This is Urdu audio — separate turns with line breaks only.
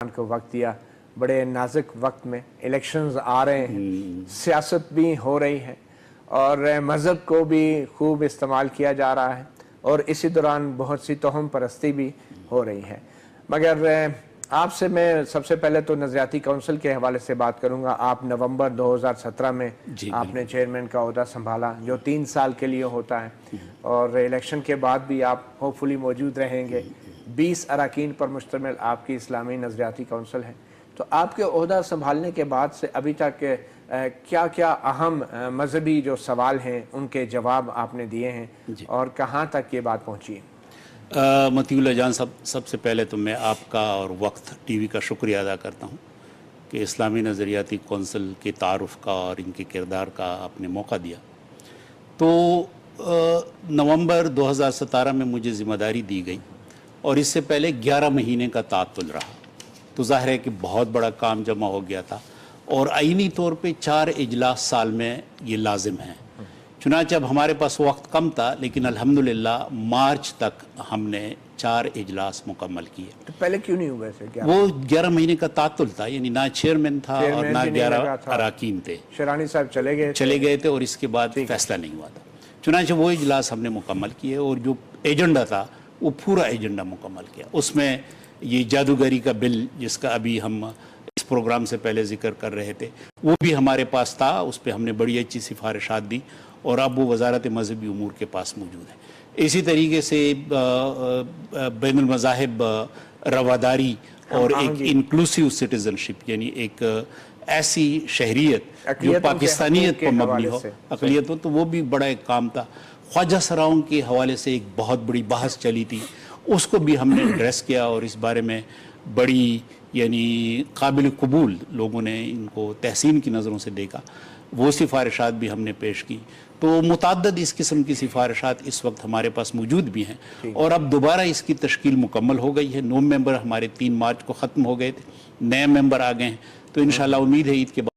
کو وقت دیا، بڑے نازک وقت میں الیکشنز آ رہے ہیں، سیاست بھی ہو رہی ہے اور مذہب کو بھی خوب استعمال کیا جا رہا ہے اور اسی دوران بہت سی توہم پرستی بھی ہو رہی ہے۔ مگر آپ سے میں سب سے پہلے تو نظریاتی کونسل کے حوالے سے بات کروں گا۔ آپ نومبر 2017 میں آپ نے چیئرمین کا عہدہ سنبھالا جو 3 سال کے لیے ہوتا ہے اور الیکشن کے بعد بھی آپ ہوپ فلی موجود رہیں گے۔ 20 اراکین پر مشتمل آپ کی اسلامی نظریاتی کونسل ہے، تو آپ کے عہدہ سنبھالنے کے بعد سے ابھی تک کیا کیا اہم مذہبی جو سوال ہیں ان کے جواب آپ نے دیے ہیں اور کہاں تک یہ بات پہنچی ہے؟
مطیع اللہ جان، سب سے پہلے تو میں آپ کا اور وقت ٹی وی کا شکریہ ادا کرتا ہوں کہ اسلامی نظریاتی کونسل کے تعارف کا اور ان کے کردار کا آپ نے موقع دیا۔ تو نومبر 2017 میں مجھے ذمہ داری دی گئی اور اس سے پہلے 11 مہینے کا تعطل رہا، تو ظاہر ہے کہ بہت بڑا کام جمع ہو گیا تھا اور آئینی طور پہ 4 اجلاس سال میں یہ لازم ہیں۔ چنانچہ اب ہمارے پاس وقت کم تھا، لیکن الحمدللہ مارچ تک ہم نے 4 اجلاس مکمل کیے۔
تو پہلے کیوں نہیں ہوئے تھے؟
وہ 11 مہینے کا تعطل تھا، یعنی نہ چیئرمین تھا اور نہ 11 اراکین تھے۔
شیرانی صاحب چلے گئے
تھے اور اس کے بعد فیصلہ نہیں ہوا تھا۔ چنانچہ وہ اجلاس ہم نے مکمل کیے اور جو ایجنڈا تھا وہ پورا ایجنڈا مکمل کیا۔ اس میں یہ جادوگری کا بل جس کا ابھی ہم اس پروگرام سے پہلے ذکر کر رہے تھے، وہ بھی ہمارے پاس تھا، اس پہ ہم نے بڑی اچھی سفارشات دی اور اب وہ وزارت مذہبی امور کے پاس موجود ہے۔ اسی طریقے سے بین المذاہب رواداری اور ایک انکلوسیو سٹیزنشپ، یعنی ایک ایسی شہریت جو پاکستانیت پر مبنی ہو، اقلیت ہو، تو وہ بھی بڑا ایک کام تھا۔ خواجہ سراؤں کے حوالے سے ایک بہت بڑی بحث چلی تھی، اس کو بھی ہم نے ایڈریس کیا اور اس بارے میں بڑی یعنی قابل قبول لوگوں نے ان کو تحسین کی نظروں سے دیکھا۔ وہ سفارشات بھی ہم نے پیش کی۔ تو متعدد اس قسم کی سفارشات اس وقت ہمارے پاس موجود بھی ہیں اور اب دوبارہ اس کی تشکیل مکمل ہو گئی ہے۔ 9 ممبر ہمارے 3 مارچ کو ختم ہو گئے تھے، نئے ممبر آ گئے ہیں، تو انشاءاللہ امید ہے عید کے بعد